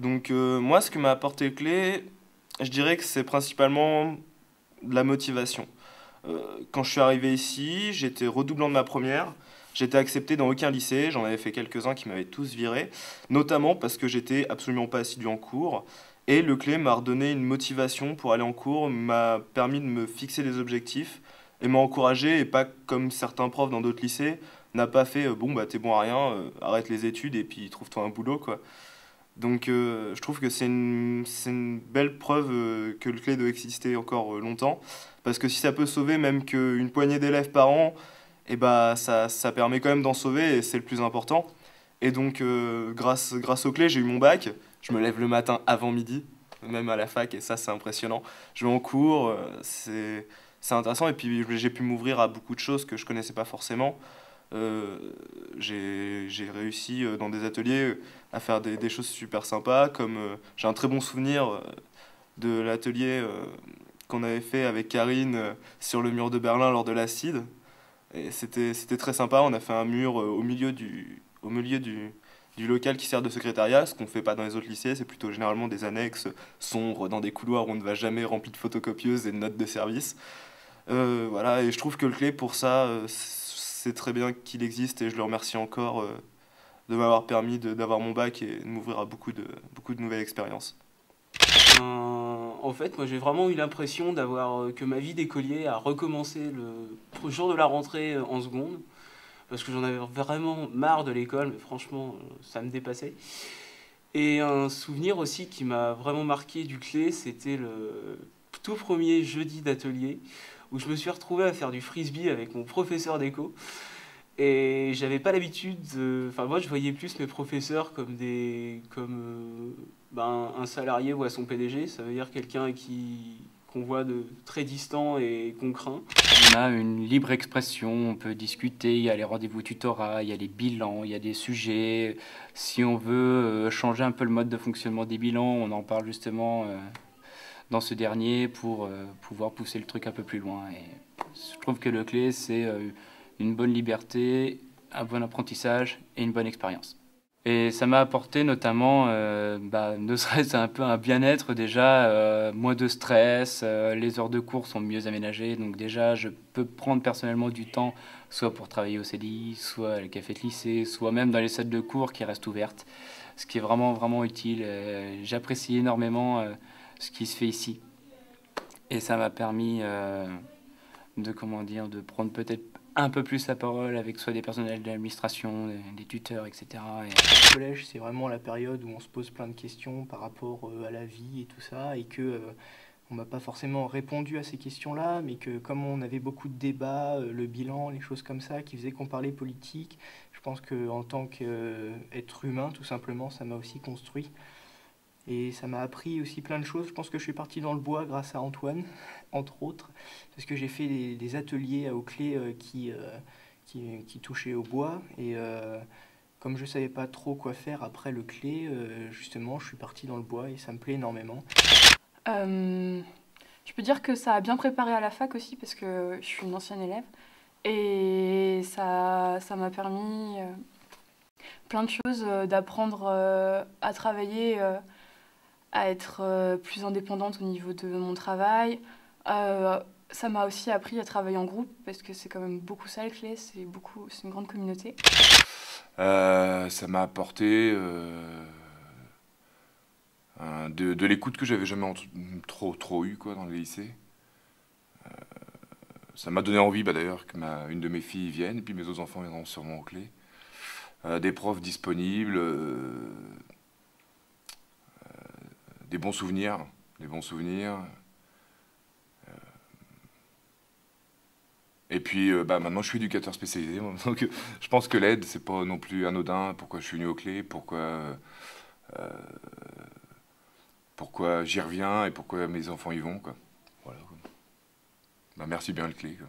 Donc moi, ce que m'a apporté le clé, je dirais que c'est principalement de la motivation. Quand je suis arrivé ici, j'étais redoublant de ma première. J'étais accepté dans aucun lycée, j'en avais fait quelques-uns qui m'avaient tous viré, notamment parce que j'étais absolument pas assidu en cours. Et le clé m'a redonné une motivation pour aller en cours, m'a permis de me fixer des objectifs et m'a encouragé, et pas comme certains profs dans d'autres lycées, n'a pas fait bon bah t'es bon à rien, arrête les études et puis trouve-toi un boulot quoi. Donc je trouve que c'est une belle preuve que le clé doit exister encore longtemps. Parce que si ça peut sauver même qu'une poignée d'élèves par an, et bah ça permet quand même d'en sauver et c'est le plus important. Et donc grâce au clé, j'ai eu mon bac. Je me lève le matin avant midi, même à la fac, et ça c'est impressionnant. Je vais en cours, c'est intéressant. Et puis j'ai pu m'ouvrir à beaucoup de choses que je connaissais pas forcément. Euh, j'ai réussi dans des ateliers à faire des choses super sympas, comme j'ai un très bon souvenir de l'atelier qu'on avait fait avec Karine sur le mur de Berlin lors de l'Acide. Et c'était très sympa, on a fait un mur au milieu du local qui sert de secrétariat, ce qu'on fait pas dans les autres lycées, c'est plutôt généralement des annexes sombres dans des couloirs où on ne va jamais rempli de photocopieuses et de notes de service. Voilà, et je trouve que le clé pour ça, c'est très bien qu'il existe et je le remercie encore de m'avoir permis d'avoir mon bac et de m'ouvrir à beaucoup de nouvelles expériences. En fait, moi j'ai vraiment eu l'impression d'avoir que ma vie d'écolier a recommencé le jour de la rentrée en seconde, parce que j'en avais vraiment marre de l'école, mais franchement, ça me dépassait. Et un souvenir aussi qui m'a vraiment marqué du clé, c'était le tout premier jeudi d'atelier, où je me suis retrouvé à faire du frisbee avec mon professeur d'éco. Et j'avais pas l'habitude Enfin, moi, je voyais plus mes professeurs comme un salarié voit son PDG. Ça veut dire quelqu'un qu'on voit de très distant et qu'on craint. On a une libre expression, on peut discuter, il y a les rendez-vous tutorat, il y a les bilans, il y a des sujets. Si on veut changer un peu le mode de fonctionnement des bilans, on en parle justement dans ce dernier pour pouvoir pousser le truc un peu plus loin. Et je trouve que le clé, c'est une bonne liberté, un bon apprentissage et une bonne expérience. Et ça m'a apporté notamment, ne serait-ce un peu un bien-être déjà, moins de stress, les heures de cours sont mieux aménagées, donc déjà je peux prendre personnellement du temps, soit pour travailler au CDI, soit à la café de lycée, soit même dans les salles de cours qui restent ouvertes, ce qui est vraiment vraiment utile. J'apprécie énormément ce qui se fait ici, et ça m'a permis de comment dire, de prendre peut-être un peu plus la parole avec soit des personnels de l'administration, des tuteurs, etc. Le collège, c'est vraiment la période où on se pose plein de questions par rapport à la vie et tout ça, et que on m'a pas forcément répondu à ces questions-là, mais que comme on avait beaucoup de débats, le bilan, les choses comme ça, qui faisaient qu'on parlait politique, je pense qu'en tant qu'être humain, tout simplement, ça m'a aussi construit. Et ça m'a appris aussi plein de choses. Je pense que je suis parti dans le bois grâce à Antoine, entre autres, parce que j'ai fait des ateliers à Auclé qui touchaient au bois. Et comme je ne savais pas trop quoi faire après le clé, justement, je suis parti dans le bois et ça me plaît énormément. Euh, je peux dire que ça a bien préparé à la fac aussi parce que je suis une ancienne élève et ça m'a permis plein de choses, d'apprendre à travailler, à être plus indépendante au niveau de mon travail. Ça m'a aussi appris à travailler en groupe parce que c'est quand même beaucoup ça le clé, c'est une grande communauté. Ça m'a apporté de l'écoute que j'avais jamais trop eu quoi, dans le lycée. Ça m'a donné envie d'ailleurs que une de mes filles vienne, et puis mes autres enfants viendront sûrement aux clés. Des profs disponibles, des bons souvenirs, des bons souvenirs. Et puis maintenant je suis éducateur spécialisé, donc je pense que l'aide c'est pas non plus anodin. Pourquoi je suis venu aux clés, pourquoi j'y reviens et pourquoi mes enfants y vont quoi. Voilà, quoi. Merci bien le clé quoi.